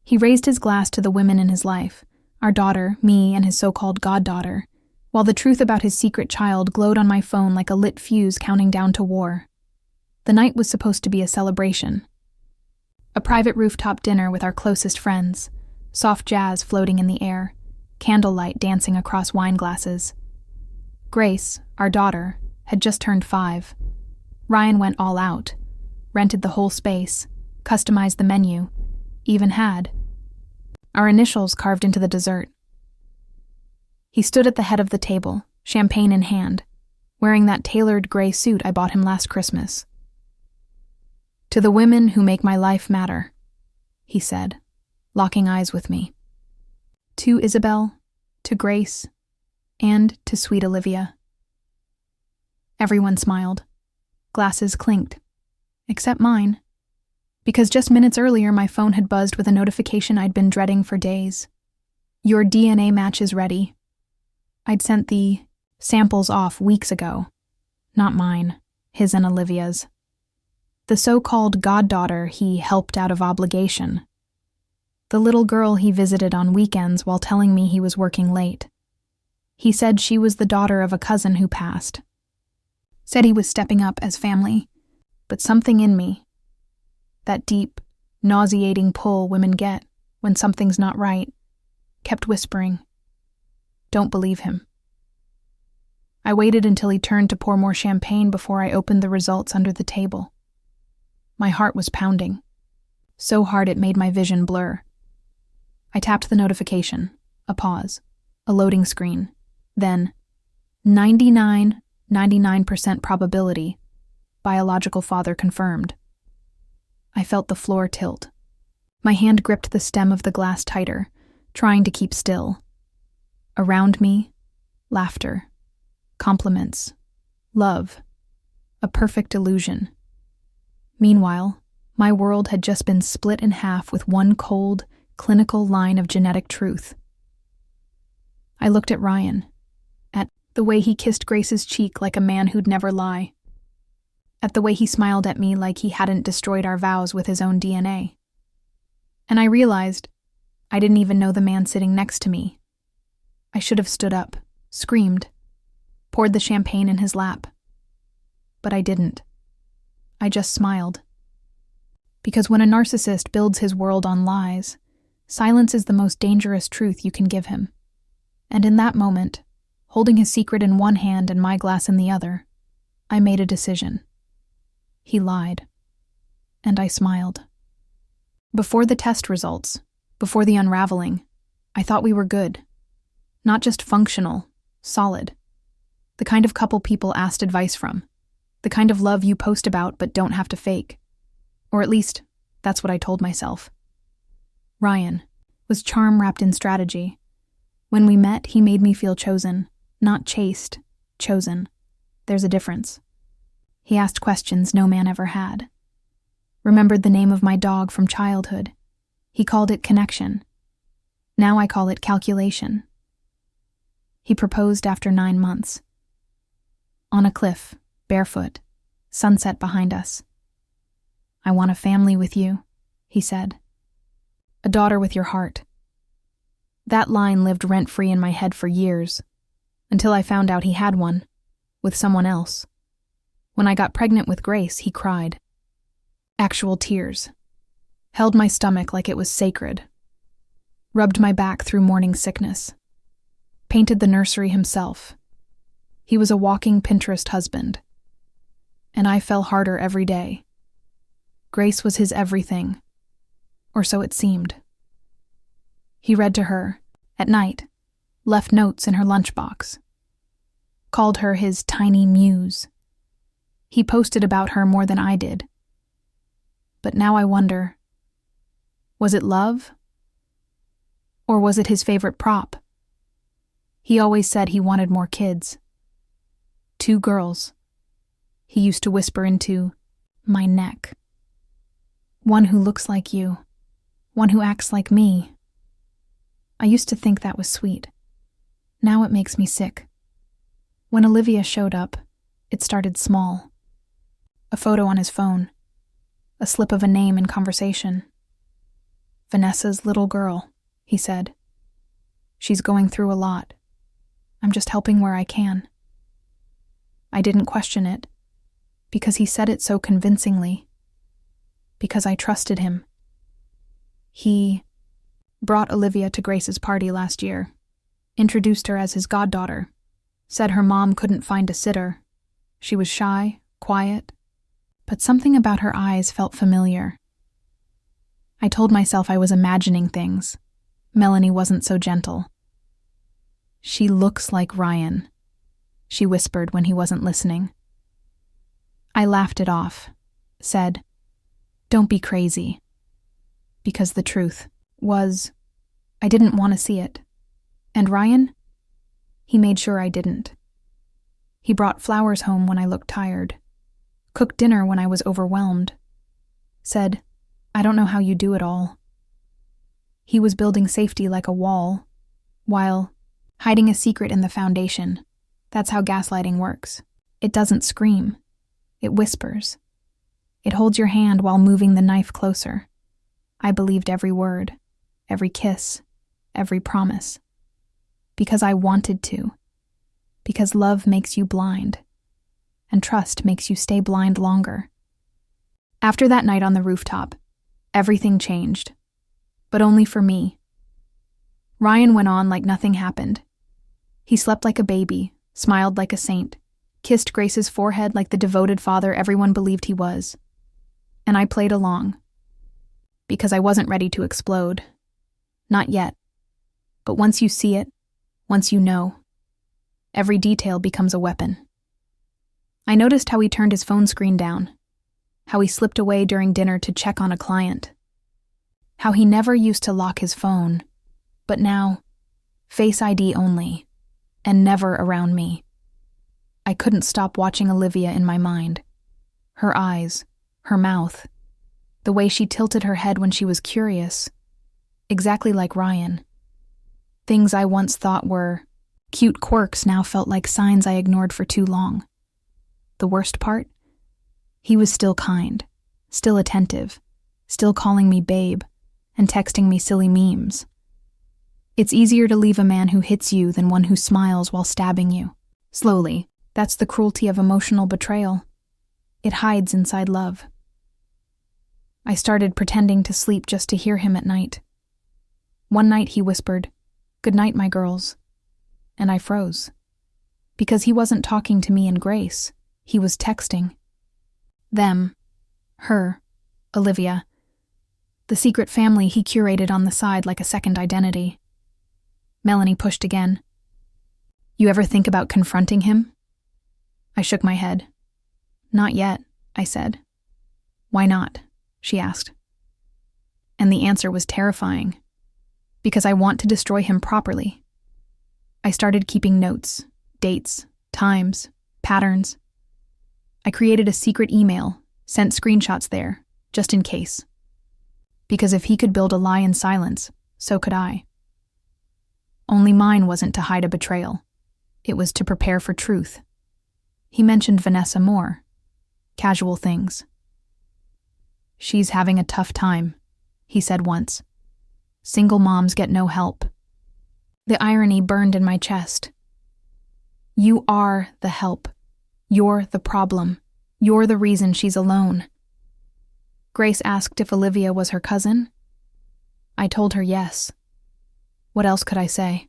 He raised his glass to the women in his life, our daughter, me, and his so-called goddaughter, while the truth about his secret child glowed on my phone like a lit fuse counting down to war. The night was supposed to be a celebration. A private rooftop dinner with our closest friends, soft jazz floating in the air, candlelight dancing across wine glasses. Grace, our daughter, had just turned 5. Ryan went all out, rented the whole space, customized the menu, even had our initials carved into the dessert. He stood at the head of the table, champagne in hand, wearing that tailored gray suit I bought him last Christmas. "To the women who make my life matter," he said, locking eyes with me. "To Isabel, to Grace, and to sweet Olivia." Everyone smiled. Glasses clinked. Except mine. Because just minutes earlier my phone had buzzed with a notification I'd been dreading for days. "Your DNA match is ready." I'd sent the samples off weeks ago. Not mine, his and Olivia's. The so-called goddaughter he helped out of obligation. The little girl he visited on weekends while telling me he was working late. He said she was the daughter of a cousin who passed. Said he was stepping up as family, but something in me, that deep, nauseating pull women get when something's not right, kept whispering, "Don't believe him." I waited until he turned to pour more champagne before I opened the results under the table. My heart was pounding, so hard it made my vision blur. I tapped the notification, a pause, a loading screen, then 99% probability, biological father confirmed. I felt the floor tilt. My hand gripped the stem of the glass tighter, trying to keep still. Around me, laughter, compliments, love, a perfect illusion. Meanwhile, my world had just been split in half with one cold, clinical line of genetic truth. I looked at Ryan, at the way he kissed Grace's cheek like a man who'd never lie, at the way he smiled at me like he hadn't destroyed our vows with his own DNA. And I realized I didn't even know the man sitting next to me. I should have stood up, screamed, poured the champagne in his lap. But I didn't. I just smiled. Because when a narcissist builds his world on lies, silence is the most dangerous truth you can give him. And in that moment, holding his secret in one hand and my glass in the other, I made a decision. He lied. And I smiled. Before the test results, before the unraveling, I thought we were good. Not just functional, solid. The kind of couple people asked advice from. The kind of love you post about but don't have to fake. Or at least, that's what I told myself. Ryan was charm wrapped in strategy. When we met, he made me feel chosen. Not chased, chosen. There's a difference. He asked questions no man ever had. Remembered the name of my dog from childhood. He called it connection. Now I call it calculation. He proposed after 9 months. On a cliff, barefoot, sunset behind us. "I want a family with you," he said. "A daughter with your heart." That line lived rent-free in my head for years, until I found out he had one, with someone else. When I got pregnant with Grace, he cried. Actual tears. Held my stomach like it was sacred. Rubbed my back through morning sickness. Painted the nursery himself. He was a walking Pinterest husband. And I fell harder every day. Grace was his everything. Or so it seemed. He read to her, at night, left notes in her lunchbox. Called her his tiny muse. He posted about her more than I did. But now I wonder, was it love? Or was it his favorite prop? He always said he wanted more kids. 2 girls. He used to whisper into my neck. One who looks like you. One who acts like me. I used to think that was sweet. Now it makes me sick. When Olivia showed up, it started small. A photo on his phone. A slip of a name in conversation. Vanessa's little girl, he said. She's going through a lot. I'm just helping where I can. I didn't question it, because he said it so convincingly. Because I trusted him. He brought Olivia to Grace's party last year, introduced her as his goddaughter, said her mom couldn't find a sitter. She was shy, quiet, but something about her eyes felt familiar. I told myself I was imagining things. Melanie wasn't so gentle. She looks like Ryan, she whispered when he wasn't listening. I laughed it off, said, "Don't be crazy." Because the truth was, I didn't want to see it. And Ryan? He made sure I didn't. He brought flowers home when I looked tired, cooked dinner when I was overwhelmed, said, "I don't know how you do it all." He was building safety like a wall, while hiding a secret in the foundation. That's how gaslighting works. It doesn't scream. It whispers. It holds your hand while moving the knife closer. I believed every word, every kiss, every promise. Because I wanted to. Because love makes you blind. And trust makes you stay blind longer. After that night on the rooftop, everything changed. But only for me. Ryan went on like nothing happened. He slept like a baby, smiled like a saint, kissed Grace's forehead like the devoted father everyone believed he was. And I played along. Because I wasn't ready to explode. Not yet. But once you see it, once you know, every detail becomes a weapon. I noticed how he turned his phone screen down, how he slipped away during dinner to check on a client, how he never used to lock his phone, but now, Face ID only, and never around me. I couldn't stop watching Olivia in my mind. Her eyes, her mouth, the way she tilted her head when she was curious, exactly like Ryan. Things I once thought were cute quirks now felt like signs I ignored for too long. The worst part? He was still kind, still attentive, still calling me babe, and texting me silly memes. It's easier to leave a man who hits you than one who smiles while stabbing you. Slowly, that's the cruelty of emotional betrayal. It hides inside love. I started pretending to sleep just to hear him at night. One night he whispered, "Good night, my girls." And I froze. Because he wasn't talking to me and Grace. He was texting. Them. Her. Olivia. The secret family he curated on the side like a second identity. Melanie pushed again. "You ever think about confronting him?" I shook my head. "Not yet," I said. "Why not?" she asked. And the answer was terrifying. Because I want to destroy him properly. I started keeping notes, dates, times, patterns. I created a secret email, sent screenshots there, just in case. Because if he could build a lie in silence, so could I. Only mine wasn't to hide a betrayal. It was to prepare for truth. He mentioned Vanessa more. Casual things. "She's having a tough time," he said once. "Single moms get no help." The irony burned in my chest. You are the help. You're the problem. You're the reason she's alone. Grace asked if Olivia was her cousin. I told her yes. What else could I say?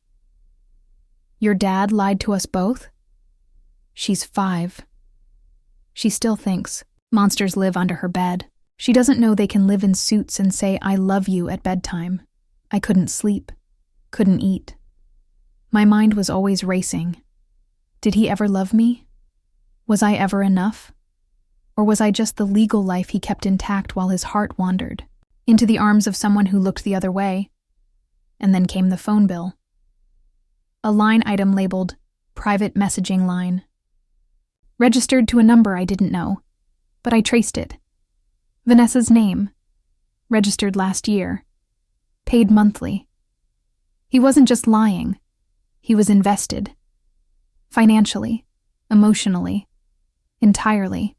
Your dad lied to us both? She's 5. She still thinks monsters live under her bed. She doesn't know they can live in suits and say "I love you" at bedtime. I couldn't sleep, couldn't eat. My mind was always racing. Did he ever love me? Was I ever enough? Or was I just the legal life he kept intact while his heart wandered into the arms of someone who looked the other way? And then came the phone bill. A line item labeled private messaging line. Registered to a number I didn't know, but I traced it. Vanessa's name. Registered last year. Paid monthly. He wasn't just lying. He was invested. Financially, emotionally, entirely.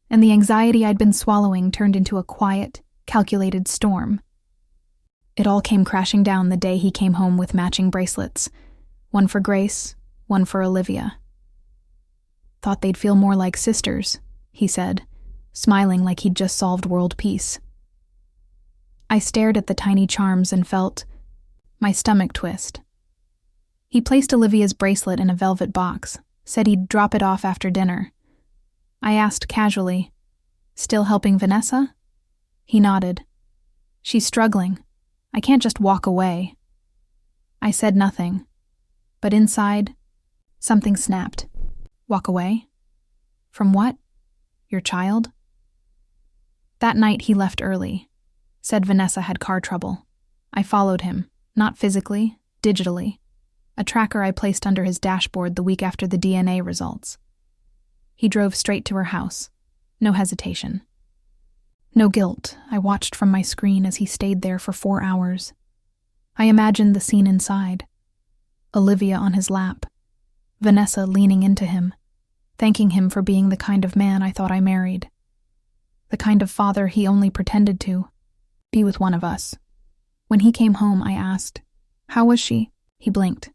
And the anxiety I'd been swallowing turned into a quiet, calculated storm. It all came crashing down the day he came home with matching bracelets, one for Grace, one for Olivia. "Thought they'd feel more like sisters," he said, smiling like he'd just solved world peace. I stared at the tiny charms and felt my stomach twist. He placed Olivia's bracelet in a velvet box, said he'd drop it off after dinner. I asked casually, "Still helping Vanessa?" He nodded. "She's struggling. I can't just walk away." I said nothing, but inside, something snapped. Walk away? From what? Your child? That night he left early. Said Vanessa had car trouble. I followed him, not physically, digitally. A tracker I placed under his dashboard the week after the DNA results. He drove straight to her house. No hesitation. No guilt. I watched from my screen as he stayed there for 4 hours. I imagined the scene inside. Olivia on his lap. Vanessa leaning into him, thanking him for being the kind of man I thought I married. The kind of father he only pretended to. Be with one of us. When he came home, I asked, "How was she?" He blinked.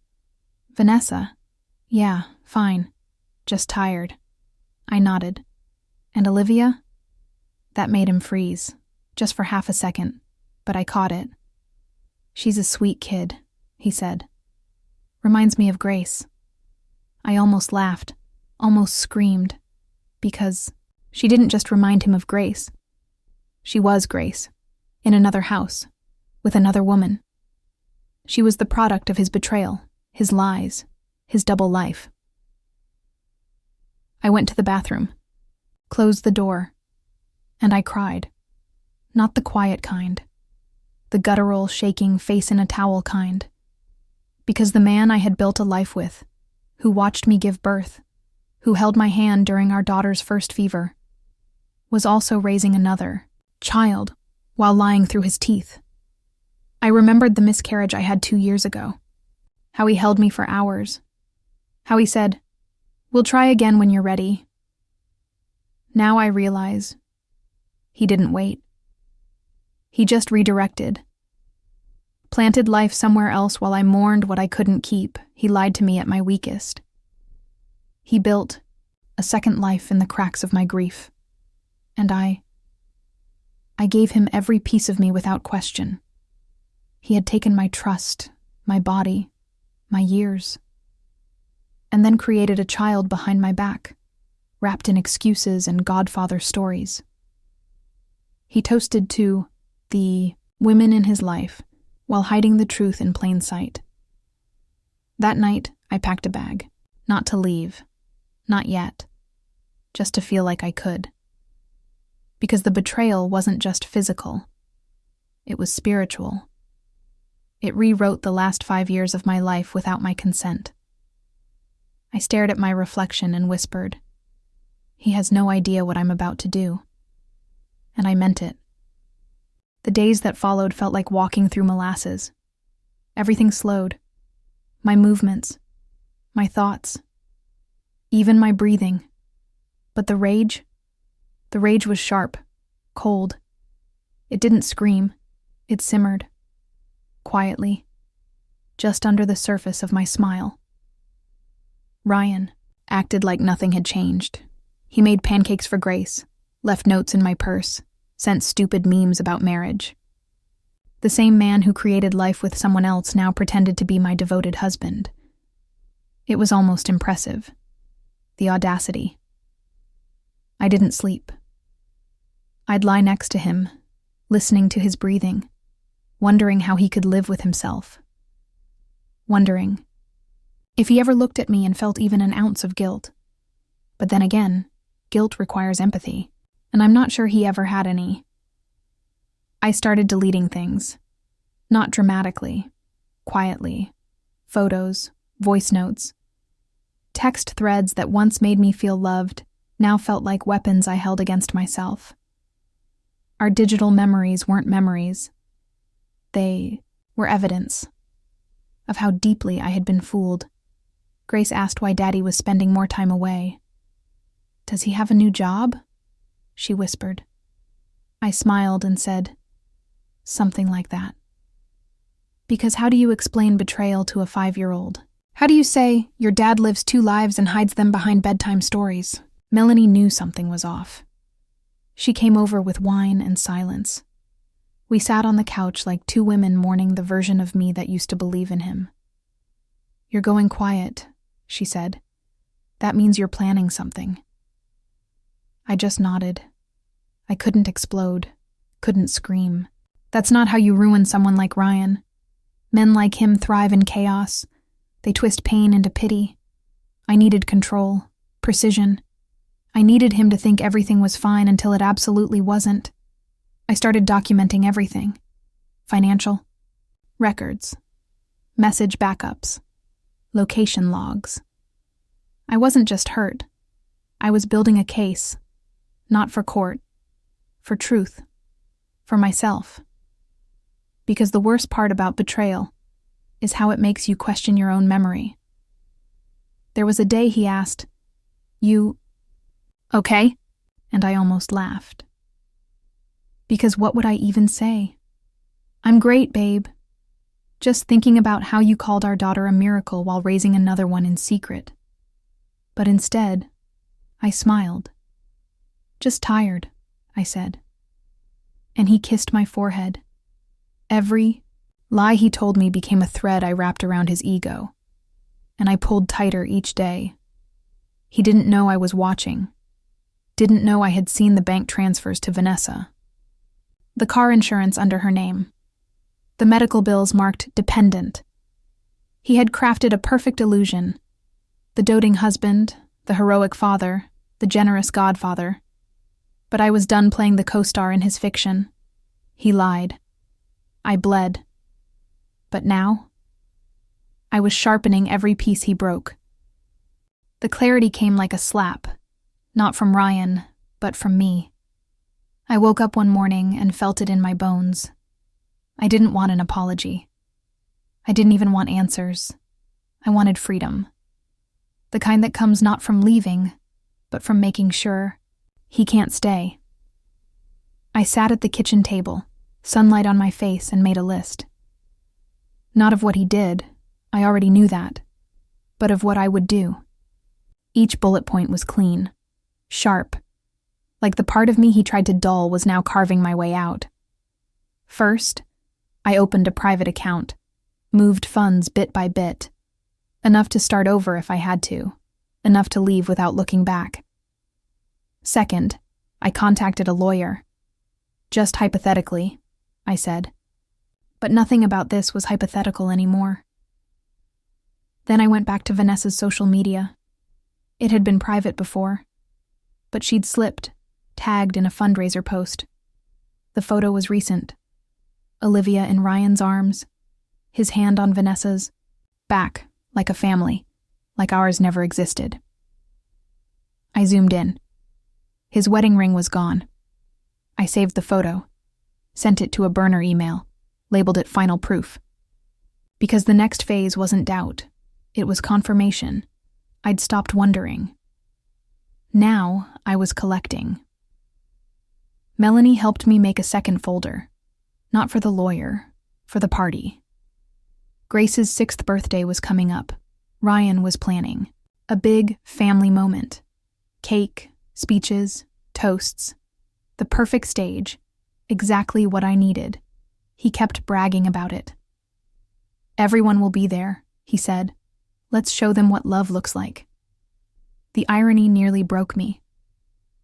"Vanessa? Yeah, fine. Just tired." I nodded. "And Olivia?" That made him freeze, just for half a second, but I caught it. "She's a sweet kid," he said. "Reminds me of Grace." I almost laughed, almost screamed, because she didn't just remind him of Grace. She was Grace, in another house, with another woman. She was the product of his betrayal, his lies, his double life. I went to the bathroom, closed the door, and I cried. Not the quiet kind, the guttural, shaking, face-in-a-towel kind. Because the man I had built a life with, who watched me give birth, who held my hand during our daughter's first fever, was also raising another child while lying through his teeth. I remembered the miscarriage I had 2 years ago, how he held me for hours, how he said, "We'll try again when you're ready." Now I realize he didn't wait. He just redirected. Planted life somewhere else while I mourned what I couldn't keep. He lied to me at my weakest. He built a second life in the cracks of my grief. And I gave him every piece of me without question. He had taken my trust, my body, my years, and then created a child behind my back, wrapped in excuses and Godfather stories. He toasted to the women in his life while hiding the truth in plain sight. That night, I packed a bag, not to leave, not yet, just to feel like I could. Because the betrayal wasn't just physical, it was spiritual. It rewrote the last 5 years of my life without my consent. I stared at my reflection and whispered, "He has no idea what I'm about to do." And I meant it. The days that followed felt like walking through molasses. Everything slowed. My movements, my thoughts, even my breathing. But the rage was sharp, cold. It didn't scream. It simmered. Quietly, just under the surface of my smile. Ryan acted like nothing had changed. He made pancakes for Grace, left notes in my purse, sent stupid memes about marriage. The same man who created life with someone else now pretended to be my devoted husband. It was almost impressive. The audacity. I didn't sleep. I'd lie next to him, listening to his breathing, wondering how he could live with himself. Wondering if he ever looked at me and felt even an ounce of guilt. But then again, guilt requires empathy, and I'm not sure he ever had any. I started deleting things. Not dramatically, quietly. Photos, voice notes. Text threads that once made me feel loved now felt like weapons I held against myself. Our digital memories weren't memories. They were evidence of how deeply I had been fooled. Grace asked why Daddy was spending more time away. "Does he have a new job?" she whispered. I smiled and said, "Something like that." Because how do you explain betrayal to a 5-year-old? How do you say your dad lives 2 lives and hides them behind bedtime stories? Melanie knew something was off. She came over with wine and silence. We sat on the couch like 2 women mourning the version of me that used to believe in him. "You're going quiet," she said. "That means you're planning something." I just nodded. I couldn't explode, couldn't scream. That's not how you ruin someone like Ryan. Men like him thrive in chaos. They twist pain into pity. I needed control, precision. I needed him to think everything was fine until it absolutely wasn't. I started documenting everything. Financial, records, message backups, location logs. I wasn't just hurt. I was building a case, not for court, for truth, for myself. Because the worst part about betrayal is how it makes you question your own memory. There was a day he asked, "You okay?" And I almost laughed. Because what would I even say? "I'm great, babe. Just thinking about how you called our daughter a miracle while raising another one in secret." But instead, I smiled. "Just tired," I said. And he kissed my forehead. Every lie he told me became a thread I wrapped around his ego, and I pulled tighter each day. He didn't know I was watching, didn't know I had seen the bank transfers to Vanessa, the car insurance under her name, the medical bills marked dependent. He had crafted a perfect illusion, the doting husband, the heroic father, the generous godfather. But I was done playing the co-star in his fiction. He lied. I bled. But now, I was sharpening every piece he broke. The clarity came like a slap, not from Ryan, but from me. I woke up one morning and felt it in my bones. I didn't want an apology. I didn't even want answers. I wanted freedom. The kind that comes not from leaving, but from making sure he can't stay. I sat at the kitchen table, sunlight on my face, and made a list. Not of what he did, I already knew that, but of what I would do. Each bullet point was clean, sharp, like the part of me he tried to dull was now carving my way out. First, I opened a private account, moved funds bit by bit, enough to start over if I had to, enough to leave without looking back. Second, I contacted a lawyer. Just hypothetically, I said. But nothing about this was hypothetical anymore. Then I went back to Vanessa's social media. It had been private before, but she'd slipped, tagged in a fundraiser post. The photo was recent. Olivia in Ryan's arms, his hand on Vanessa's, back, like a family, like ours never existed. I zoomed in. His wedding ring was gone. I saved the photo, sent it to a burner email, labeled it final proof. Because the next phase wasn't doubt, it was confirmation. I'd stopped wondering. Now I was collecting. Melanie helped me make a second folder, not for the lawyer, for the party. Grace's 6th birthday was coming up. Ryan was planning. A big family moment. Cake, speeches, toasts. The perfect stage. Exactly what I needed. He kept bragging about it. "Everyone will be there," he said. "Let's show them what love looks like." The irony nearly broke me,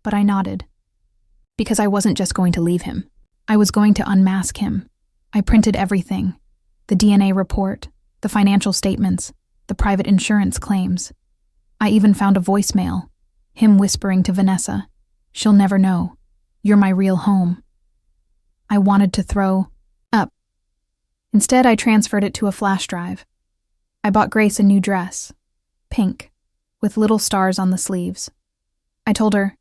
but I nodded. Because I wasn't just going to leave him. I was going to unmask him. I printed everything. The DNA report, the financial statements, the private insurance claims. I even found a voicemail, him whispering to Vanessa, "She'll never know. You're my real home." I wanted to throw up. Instead, I transferred it to a flash drive. I bought Grace a new dress, pink, with little stars on the sleeves. I told her,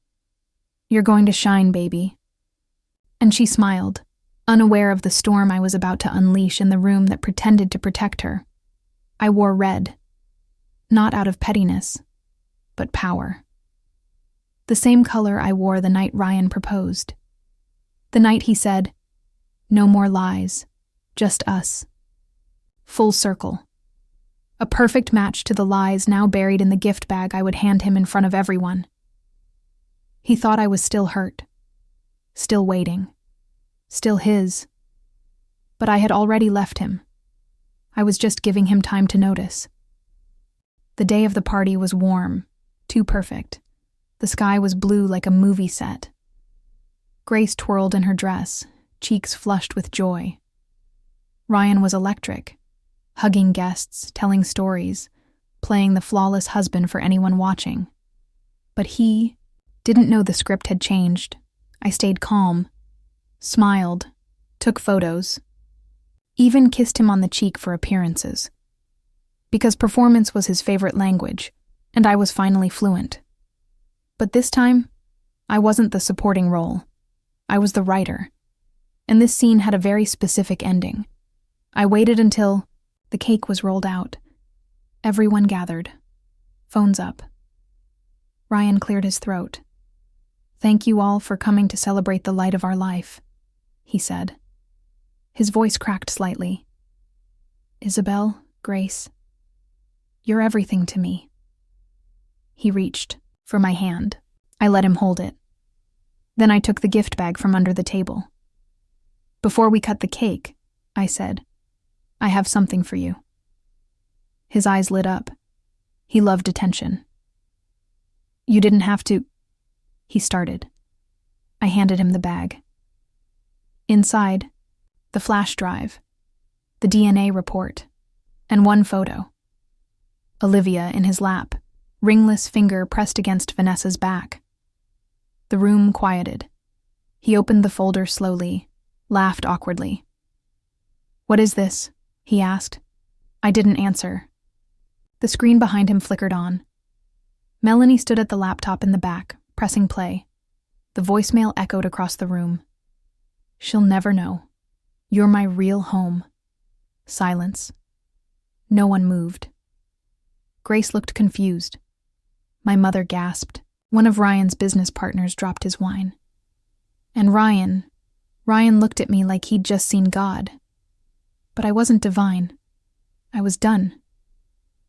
"You're going to shine, baby." And she smiled, unaware of the storm I was about to unleash in the room that pretended to protect her. I wore red, not out of pettiness, but power. The same color I wore the night Ryan proposed. The night he said, "No more lies, just us." Full circle. A perfect match to the lies now buried in the gift bag I would hand him in front of everyone. He thought I was still hurt, still waiting, still his. But I had already left him. I was just giving him time to notice. The day of the party was warm, too perfect. The sky was blue like a movie set. Grace twirled in her dress, cheeks flushed with joy. Ryan was electric, hugging guests, telling stories, playing the flawless husband for anyone watching. But he didn't know the script had changed. I stayed calm, smiled, took photos, even kissed him on the cheek for appearances. Because performance was his favorite language, and I was finally fluent. But this time, I wasn't the supporting role. I was the writer. And this scene had a very specific ending. I waited until the cake was rolled out. Everyone gathered. Phones up. Ryan cleared his throat. "Thank you all for coming to celebrate the light of our life," he said. His voice cracked slightly. "Isabel, Grace, you're everything to me." He reached for my hand. I let him hold it. Then I took the gift bag from under the table. "Before we cut the cake," I said, "I have something for you." His eyes lit up. He loved attention. "You didn't have to," he started. I handed him the bag. Inside, the flash drive, the DNA report, and one photo. Olivia in his lap, ringless finger pressed against Vanessa's back. The room quieted. He opened the folder slowly, laughed awkwardly. "What is this?" he asked. I didn't answer. The screen behind him flickered on. Melanie stood at the laptop in the back, pressing play. The voicemail echoed across the room. "She'll never know. You're my real home." Silence. No one moved. Grace looked confused. My mother gasped. One of Ryan's business partners dropped his wine. And Ryan looked at me like he'd just seen God. But I wasn't divine. I was done.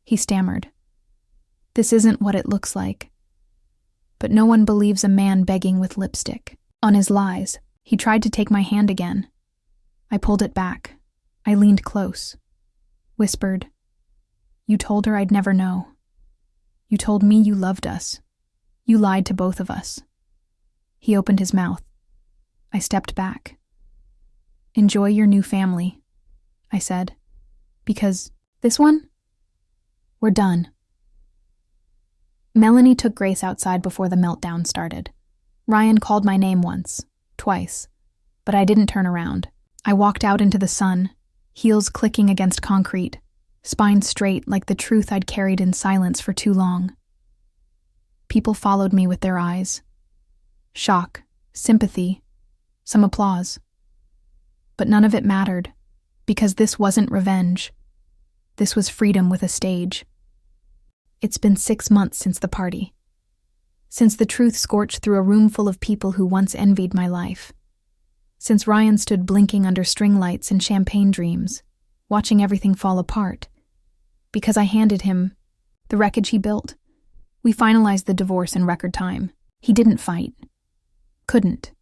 He stammered. "This isn't what it looks like." But no one believes a man begging with lipstick on his lies. He tried to take my hand again. I pulled it back. I leaned close. Whispered, "You told her I'd never know. You told me you loved us. You lied to both of us." He opened his mouth. I stepped back. "Enjoy your new family," I said. "Because this one? We're done." Melanie took Grace outside before the meltdown started. Ryan called my name once, twice, but I didn't turn around. I walked out into the sun, heels clicking against concrete, spine straight like the truth I'd carried in silence for too long. People followed me with their eyes. Shock, sympathy, some applause. But none of it mattered, because this wasn't revenge. This was freedom with a stage. It's been 6 months since the party. Since the truth scorched through a room full of people who once envied my life. Since Ryan stood blinking under string lights and champagne dreams, watching everything fall apart. Because I handed him the wreckage he built. We finalized the divorce in record time. He didn't fight. Couldn't.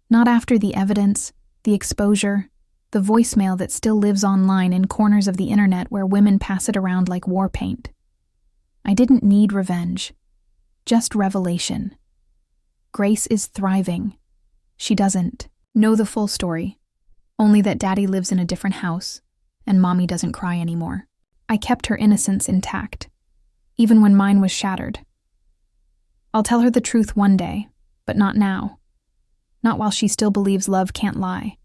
Not after the evidence, the exposure, the voicemail that still lives online in corners of the internet where women pass it around like war paint. I didn't need revenge. Just revelation. Grace is thriving. She doesn't know the full story, only that Daddy lives in a different house, and Mommy doesn't cry anymore. I kept her innocence intact, even when mine was shattered. I'll tell her the truth one day, but not now. Not while she still believes love can't lie.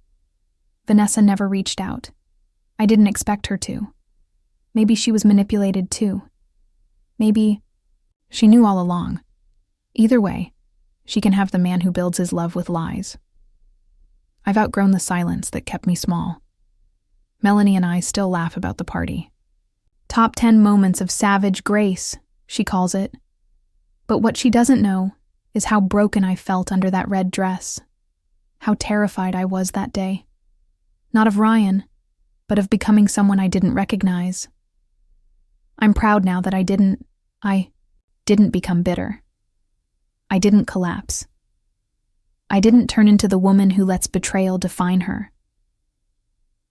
Vanessa never reached out. I didn't expect her to. Maybe she was manipulated too. Maybe she knew all along. Either way, she can have the man who builds his love with lies. I've outgrown the silence that kept me small. Melanie and I still laugh about the party. Top 10 moments of savage grace, she calls it. But what she doesn't know is how broken I felt under that red dress. How terrified I was that day. Not of Ryan, but of becoming someone I didn't recognize. I'm proud now that I didn't become bitter. I didn't collapse. I didn't turn into the woman who lets betrayal define her.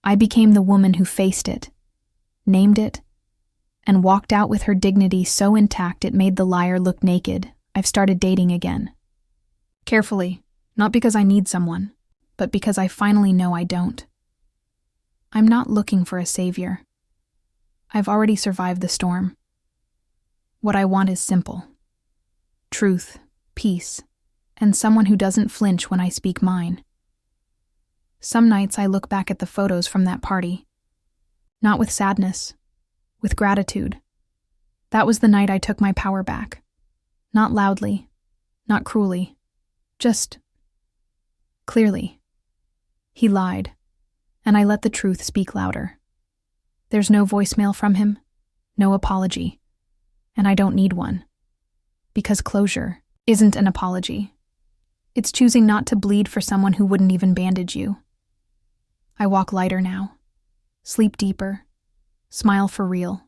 I became the woman who faced it, named it, and walked out with her dignity so intact it made the liar look naked. I've started dating again. Carefully, not because I need someone, but because I finally know I don't. I'm not looking for a savior. I've already survived the storm. What I want is simple. Truth, peace, and someone who doesn't flinch when I speak mine. Some nights I look back at the photos from that party, not with sadness, with gratitude. That was the night I took my power back. Not loudly, not cruelly, just clearly. He lied, and I let the truth speak louder. There's no voicemail from him, no apology, and I don't need one. Because closure isn't an apology. It's choosing not to bleed for someone who wouldn't even bandage you. I walk lighter now, sleep deeper, smile for real.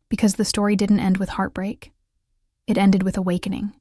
Because the story didn't end with heartbreak. It ended with awakening.